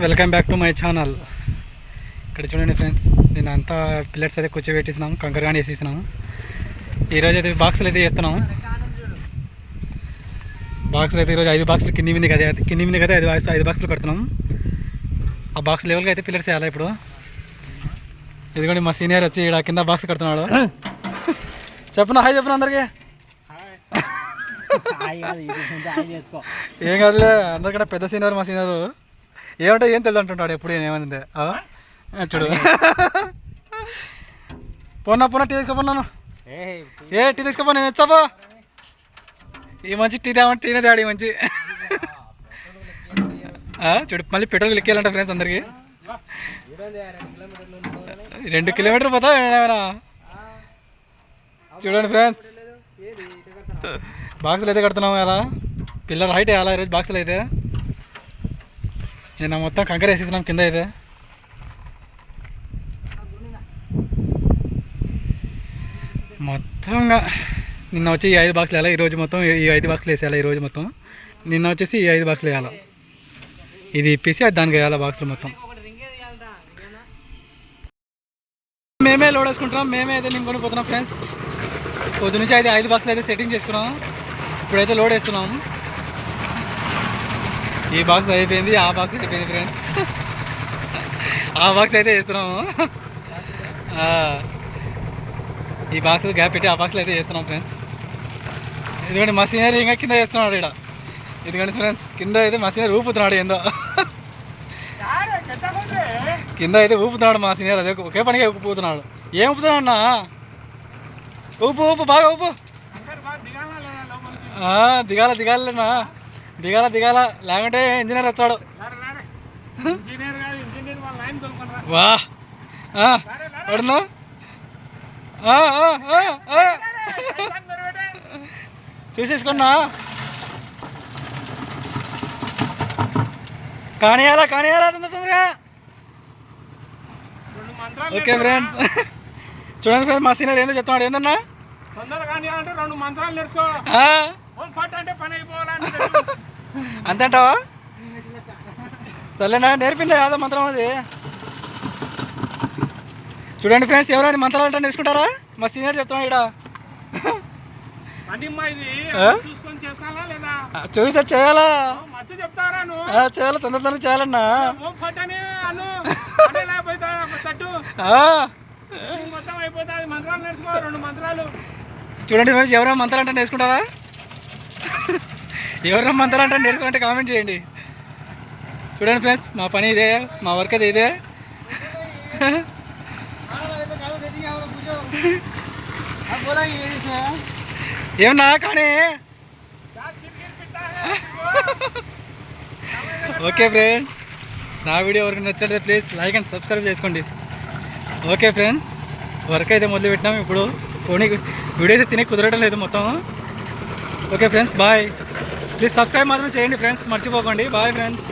Welcome back to my channel. ఇక్కడ చూడండి friends, నేను అంతా పిల్లర్స్ అయితే కూర్చోబెట్టేసినాము, కంకర కానీ వేసేసినాము. ఈరోజు అయితే బాక్సులు అయితే వేస్తున్నాము. బాక్సులు అయితే ఈరోజు 5 బాక్సులు కింది మీద కదా 5 బాక్సులు కడుతున్నాం. ఆ బాక్స్ లెవెల్కి అయితే పిల్లర్స్ వేయాలి. ఇప్పుడు ఇదిగోండి మా సీనియర్ వచ్చి ఇక్కడ కింద బాక్స్ కడుతున్నాడు. చెప్పనా హాయ్ చెప్పిన అందరికీ. ఏం కాదులే, అందరికన్నా పెద్ద సీనియర్ మా సీనియర్. ఏమంటే ఏం తెలియదు అంటుంటాడు ఎప్పుడు. ఏమంటే చూడు పోనా టీ తీసుకోపోన్నాను. టీ తీసుకోపో, నేను తెచ్చాపో. ఈ మంచి టీ తేమంటే టీనే తేడా. ఈ మంచి చూడు, మళ్ళీ పెట్రోల్ ఎక్కేయాలంట ఫ్రెండ్స్ అందరికి. 2 కిలోమీటర్లు పోతావు ఏమైనా. చూడండి ఫ్రెండ్స్, బాక్సులు అయితే కడుతున్నాము. ఎలా పిల్లలు హైట్ వేయాలా ఈరోజు బాక్సులు అయితే. నేను మొత్తం కంకర వేసేసినాం కింద అయితే. మొత్తంగా నిన్న వచ్చి ఈ 5 బాక్సులు వేయాలి. ఈరోజు మొత్తం ఈ 5 బాక్సులు వేసేయాలి. ఈరోజు మొత్తం నిన్న వచ్చేసి ఈ 5 బాక్సులు వేయాలి. ఇది ఇప్పేసి అది దానికి వేయాలి బాక్సులు మొత్తం. మేమే లోడ్ వేసుకుంటున్నాం, మేమే అయితే నింపుకొని పోతున్నాం ఫ్రెండ్స్. పొద్దు నుంచి అయితే 5 బాక్సులు అయితే సెట్టింగ్ చేసుకున్నాం. ఇప్పుడైతే లోడ్ వేస్తున్నాం. ఈ బాక్స్ అయిపోయింది, ఆ బాక్స్ అయిపోయింది ఫ్రెండ్స్. ఆ బాక్స్ అయితే వేస్తున్నాము. ఈ బాక్స్ గ్యాప్ పెట్టి ఆ బాక్స్లో అయితే వేస్తున్నాం ఫ్రెండ్స్. ఎందుకంటే మా సీనియర్ ఇంకా కింద వేస్తున్నాడు ఇక్కడ. ఎందుకంటే ఫ్రెండ్స్ కింద అయితే మా సీనియర్ ఊపుతున్నాడు ఏందో. కింద అయితే ఊపుతున్నాడు మా సీనియర్. అదే ఒకే పనిగా ఊపుతున్నాడు. ఏం ఊపుతున్నాడు అన్న? ఊపు ఊపు బాగా ఊపు. దిగాలన్నా, దిగాల లేకుంటే ఇంజనీర్ వచ్చాడు. వా పడును చూసేసుకున్నా. కానియాలా తొందరగా. ఓకే ఫ్రెండ్స్, చూడండి ఫ్రెండ్స్ మా సీనియర్ ఏందో చెప్తున్నాడు. ఏందన్నా అంతేంటావా? సర్లేనా, నేర్పిండే యాదో మంత్రం అది. చూడండి ఫ్రెండ్స్, ఎవరైనా మంత్రాలు అంటే నేర్చుకుంటారా? మా సీనియర్ చెప్తున్నా ఇక్కడ. చూసా చేయాలా, తొందర చేయాలన్నా. చూడండి ఫ్రెండ్స్, ఎవరైనా మంత్రాలు అంటే నేర్చుకుంటారా? ఎవరైనా మంత్రాలు అంటే నేర్చుకుంటే కామెంట్ చేయండి. చూడండి ఫ్రెండ్స్, మా పని ఇదే, మా వర్క్ అయితే ఇదే. ఏమన్నా కానీ ఓకే ఫ్రెండ్స్, నా వీడియో ఎవరికి నచ్చితే ప్లీజ్ లైక్ అండ్ సబ్స్క్రైబ్ చేసుకోండి. ఓకే ఫ్రెండ్స్, వర్క్ అయితే మొదలు పెట్టినాం. ఇప్పుడు వీడియో అయితే తినే కుదరడం లేదు మొత్తం. Okay friends, bye. Please subscribe మాత్రం చేయండి ఫ్రెండ్స్, మర్చిపోకండి. Bye friends.